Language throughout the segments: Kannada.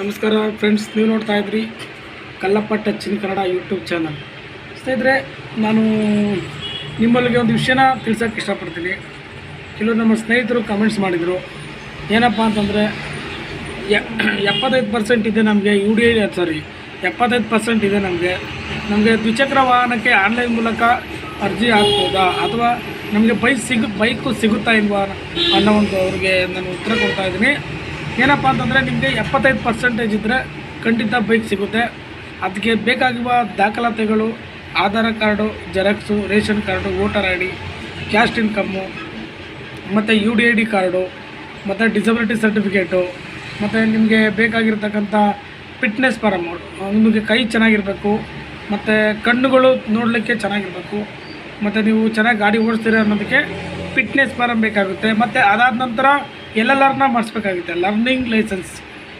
ನಮಸ್ಕಾರ ಫ್ರೆಂಡ್ಸ್, ನೀವು ನೋಡ್ತಾ ಇದ್ರಿ ಕಲ್ಲಪ್ಪ ಟಚ್ ಇನ್ ಕನ್ನಡ ಯೂಟ್ಯೂಬ್ ಚಾನಲ್. ಸ್ನೇಹಿತರೆ, ನಾನು ನಿಮ್ಮಲ್ಲಿಗೆ ಒಂದು ವಿಷಯನ ತಿಳಿಸೋಕ್ಕೆ ಇಷ್ಟಪಡ್ತೀನಿ. ಕೆಲವರು ನಮ್ಮ ಸ್ನೇಹಿತರು ಕಮೆಂಟ್ಸ್ ಮಾಡಿದರು. ಏನಪ್ಪ ಅಂತಂದರೆ 75% ಇದೆ ನಮಗೆ UDI 75% ಇದೆ ನಮಗೆ ದ್ವಿಚಕ್ರ ವಾಹನಕ್ಕೆ ಆನ್ಲೈನ್ ಮೂಲಕ ಅರ್ಜಿ ಹಾಕ್ಬೋದಾ ಅಥವಾ ನಮಗೆ ಬೈಕು ಸಿಗುತ್ತಾ ಇಲ್ವಾ ಅನ್ನೋ ಒಂದು ಅವ್ರಿಗೆ ನಾನು ಉತ್ತರ ಕೊಡ್ತಾ ಇದ್ದೀನಿ. ಏನಪ್ಪ ಅಂತಂದರೆ ನಿಮಗೆ 75% ಇದ್ದರೆ ಖಂಡಿತ ಬೈಕ್ ಸಿಗುತ್ತೆ. ಅದಕ್ಕೆ ಬೇಕಾಗಿರುವ ದಾಖಲಾತಿಗಳು Aadhaar card, xerox, ration card, voter ID, caste income, ಮತ್ತು UDID ಕಾರ್ಡು, ಮತ್ತು ಡಿಸಬಿಲಿಟಿ ಸರ್ಟಿಫಿಕೇಟು, ಮತ್ತು ನಿಮಗೆ ಬೇಕಾಗಿರ್ತಕ್ಕಂಥ ಫಿಟ್ನೆಸ್ ಫಾರಮ್. ನಿಮಗೆ ಕೈ ಚೆನ್ನಾಗಿರಬೇಕು, ಮತ್ತು ಕಣ್ಣುಗಳು ನೋಡಲಿಕ್ಕೆ ಚೆನ್ನಾಗಿರಬೇಕು, ಮತ್ತು ನೀವು ಚೆನ್ನಾಗಿ ಗಾಡಿ ಓಡಿಸ್ತೀರ ಅನ್ನೋದಕ್ಕೆ ಫಿಟ್ನೆಸ್ ಫಾರಮ್ ಬೇಕಾಗುತ್ತೆ. ಮತ್ತು ಅದಾದ ನಂತರ LLRನ ಮಾಡಿಸ್ಬೇಕಾಗುತ್ತೆ, ಲರ್ನಿಂಗ್ ಲೈಸೆನ್ಸ್.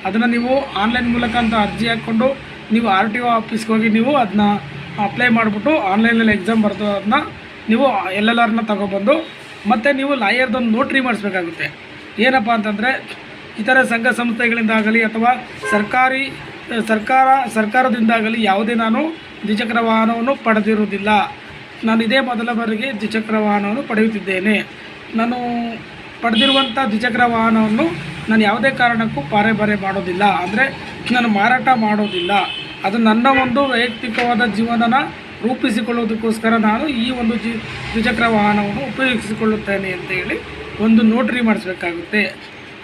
ಅದನ್ನು ನೀವು ಆನ್ಲೈನ್ ಮೂಲಕ ಅಂತ ಅರ್ಜಿ ಹಾಕ್ಕೊಂಡು ನೀವು RTO ಆಫೀಸ್ಗೆ ಹೋಗಿ ನೀವು ಅದನ್ನ ಅಪ್ಲೈ ಮಾಡಿಬಿಟ್ಟು ಆನ್ಲೈನಲ್ಲಿ ಎಕ್ಸಾಮ್ ಬರೆದು ಅದನ್ನ ನೀವು LLRನ ತಗೊಬಂದು ಮತ್ತು ನೀವು ಲಾಯರ್ದೊಂದು ನೋಟ್ರಿ ಮಾಡಿಸ್ಬೇಕಾಗುತ್ತೆ. ಏನಪ್ಪ ಅಂತಂದರೆ ಇತರ ಸಂಘ ಸಂಸ್ಥೆಗಳಿಂದಾಗಲಿ ಅಥವಾ ಸರ್ಕಾರದಿಂದಾಗಲಿ ಯಾವುದೇ ನಾನು ದ್ವಿಚಕ್ರ ವಾಹನವನ್ನು ಪಡೆದಿರುವುದಿಲ್ಲ. ನಾನು ಇದೇ ಮೊದಲ ಬಾರಿಗೆ ದ್ವಿಚಕ್ರ ವಾಹನವನ್ನು ಪಡೆಯುತ್ತಿದ್ದೇನೆ. ನಾನು ಪಡೆದಿರುವಂಥ ದ್ವಿಚಕ್ರ ವಾಹನವನ್ನು ನಾನು ಯಾವುದೇ ಕಾರಣಕ್ಕೂ ಪಾರೆ ಮಾಡೋದಿಲ್ಲ, ಅಂದರೆ ನಾನು ಮಾರಾಟ ಮಾಡೋದಿಲ್ಲ. ಅದು ನನ್ನ ಒಂದು ವೈಯಕ್ತಿಕವಾದ ಜೀವನನ ರೂಪಿಸಿಕೊಳ್ಳೋದಕ್ಕೋಸ್ಕರ ನಾನು ಈ ಒಂದು ದ್ವಿಚಕ್ರ ವಾಹನವನ್ನು ಉಪಯೋಗಿಸಿಕೊಳ್ಳುತ್ತೇನೆ ಅಂತ ಹೇಳಿ ಒಂದು ನೋಟ್ರಿ ಮಾಡಿಸ್ಬೇಕಾಗುತ್ತೆ.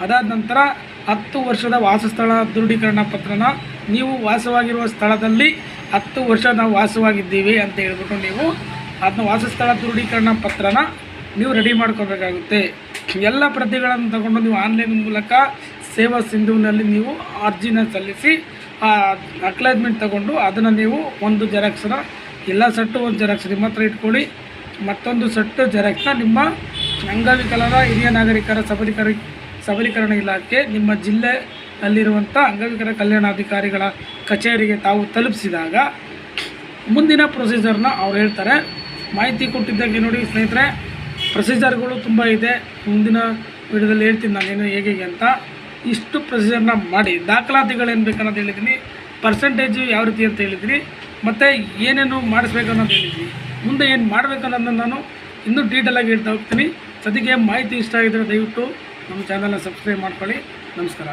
ಅದಾದ ನಂತರ 10 ವರ್ಷದ ವಾಸಸ್ಥಳ ದೃಢೀಕರಣ ಪತ್ರನ ನೀವು ವಾಸವಾಗಿರುವ ಸ್ಥಳದಲ್ಲಿ 10 ವರ್ಷ ನಾವು ವಾಸವಾಗಿದ್ದೀವಿ ಅಂತ ಹೇಳ್ಬಿಟ್ಟು ನೀವು ಅದನ್ನ ವಾಸಸ್ಥಳ ದೃಢೀಕರಣ ಪತ್ರನ ನೀವು ರೆಡಿ ಮಾಡ್ಕೋಬೇಕಾಗುತ್ತೆ. ಎಲ್ಲ ಪ್ರತಿಗಳನ್ನು ತಗೊಂಡು ನೀವು ಆನ್ಲೈನ್ ಮೂಲಕ ಸೇವಾ ಸಿಂಧುವಿನಲ್ಲಿ ನೀವು ಅರ್ಜಿನ ಸಲ್ಲಿಸಿ ಅಕ್ನಾಲೇಜ್ಮೆಂಟ್ ತಗೊಂಡು ಅದನ್ನು ನೀವು ಒಂದು ಜೆರಾಕ್ಸ್ನ ಎಲ್ಲ ಸೆಟ್ಟು ಒಂದು ಜೆರಾಕ್ಸ್ ನಿಮ್ಮ ಹತ್ರ ಇಟ್ಕೊಳ್ಳಿ. ಮತ್ತೊಂದು ಸೆಟ್ಟು ಜೆರಾಕ್ಸ್ನ ನಿಮ್ಮ ಅಂಗವಿಕಲರ ಹಿರಿಯ ನಾಗರಿಕರ ಸಬಲೀಕರಣ ಇಲಾಖೆ ನಿಮ್ಮ ಜಿಲ್ಲೆಯಲ್ಲಿರುವಂಥ ಅಂಗವಿಕಲ ಕಲ್ಯಾಣಾಧಿಕಾರಿಗಳ ಕಚೇರಿಗೆ ತಾವು ತಲುಪಿಸಿದಾಗ ಮುಂದಿನ ಪ್ರೊಸೀಜರ್ನ ಅವ್ರು ಹೇಳ್ತಾರೆ. ಮಾಹಿತಿ ಕೊಟ್ಟಿದ್ದಾಗೆ ನೋಡಿ ಸ್ನೇಹಿತರೆ, ಪ್ರೊಸೀಜರ್ಗಳು ತುಂಬ ಇದೆ. ಮುಂದಿನ ವಿಡಿಯೋದಲ್ಲಿ ಹೇಳ್ತೀನಿ ನಾನೇನು ಹೇಗೆ ಅಂತ. ಇಷ್ಟು ಪ್ರೊಸೀಜರ್ನ ಮಾಡಿ ದಾಖಲಾತಿಗಳೇನು ಬೇಕನ್ನೋದು ಹೇಳಿದ್ದೀನಿ, ಪರ್ಸೆಂಟೇಜು ಯಾವ ರೀತಿ ಅಂತ ಹೇಳಿದ್ದೀನಿ, ಮತ್ತು ಏನೇನು ಮಾಡಿಸ್ಬೇಕನ್ನೋದು ಹೇಳಿದ್ದೀನಿ. ಮುಂದೆ ಏನು ಮಾಡಬೇಕನ್ನೋದನ್ನು ನಾನು ಇನ್ನೂ ಡೀಟೇಲಾಗಿ ಹೇಳ್ತಾ ಹೋಗ್ತೀನಿ. ಸದ್ಯಕ್ಕೆ ಮಾಹಿತಿ ಇಷ್ಟ ಆಗಿದ್ದರೆ ದಯವಿಟ್ಟು ನಮ್ಮ ಚಾನಲ್ನ ಸಬ್ಸ್ಕ್ರೈಬ್ ಮಾಡ್ಕೊಳ್ಳಿ. ನಮಸ್ಕಾರ.